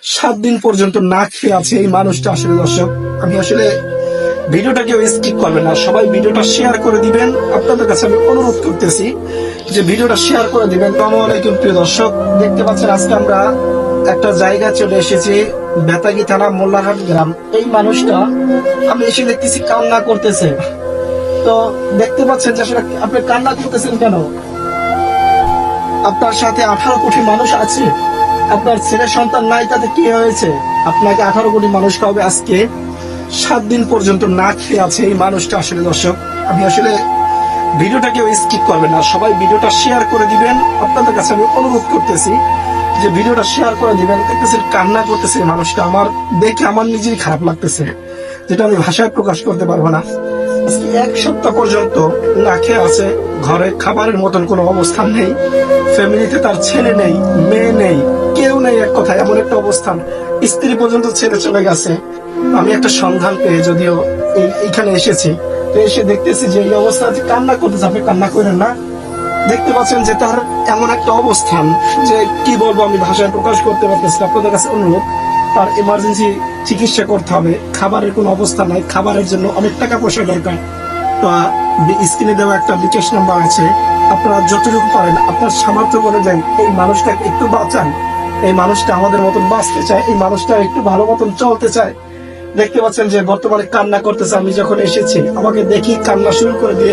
7 দিন পর্যন্ত না খেয়ে আছে এই মানুষটা। আসলে দর্শক, আমি আসলে ভিডিওটা কেউ স্কিপ করবেন না, সবাই ভিডিওটা শেয়ার করে দিবেন। আপনাদের কাছে আমি অনুরোধ করতেছি যে ভিডিওটা শেয়ার করে দিবেন। আসসালামু আলাইকুম প্রিয় দর্শক, দেখতে পাচ্ছেন আজকে আমরা একটা জায়গা চলে এসেছি, বেতাগী থানা মোল্লারহাট গ্রাম। এই মানুষটা আমি এসে দেখতেছি কান্না করতেছে। তো দেখতে পাচ্ছেন যে আসলে আপনি কান্না করতেছেন কেন? আপনার সাথে 18 কোটি মানুষ আছে, আপনার ছেলে সন্তান নাই, তাতে কি হয়েছে? আপনাকে 18 কোটি মানুষ খাওয়াবে। আজকে 7 দিন পর্যন্ত না খেয়ে আছে এই মানুষটা। আসলে দর্শক, আমি আসলে ভিডিওটা কেউ স্কিপ করবেন না, সবাই ভিডিওটা শেয়ার করে দিবেন। আপনাদের কাছে আমি অনুরোধ করতেছি যে ভিডিওটা শেয়ার করে দিবেন। দেখতেছেন কান্না করতেছে এই মানুষটা, আমার দেখে আমার নিজেরই খারাপ লাগতেছে, যেটা আমি ভাষায় প্রকাশ করতে পারবো না। আজকে 1 সপ্তাহ পর্যন্ত না খেয়ে আছে, ঘরে খাবারের মতন কোনো অবস্থান নেই, ফ্যামিলিতে তার ছেলে নেই, মেয়ে নেই, কেউ নেই, এক কথায় এমন একটা অবস্থান। স্ত্রী পর্যন্ত ছেড়ে চলে গেছে। আমি একটা সন্ধান পেয়ে যদিও এইখানে এসেছি, তো এসে দেখতেছি যে এই অবস্থা কান্না করতেছে। আপনি কান্না করেন না, দেখতে পাচ্ছেন যে তার এমন একটা অবস্থান যে কি বলবো, আমি ভাষায় প্রকাশ করতে পারতেছি না। আপনাদের কাছে অনুরোধ, তার এমার্জেন্সি চিকিৎসা করতে হবে, খাবারের কোনো অবস্থা নাই, খাবারের জন্য অনেক টাকা পয়সা দরকার। তো স্ক্রিনে দেওয়া একটা বিকাশ নাম্বার আছে, আপনারা যতটুকু পারেন আপনার সামর্থ্য অনুযায়ী এই মানুষটাকে একটু বাঁচান। এই মানুষটা আমাদের মতন বাঁচতে চায়, এই মানুষটা একটু ভালো মতন চলতে চায়। দেখতে পাচ্ছেন যে বর্তমানে কান্না করতেছে। আমি যখন এসেছি আমাকে দেখি কান্না শুরু করে দিয়ে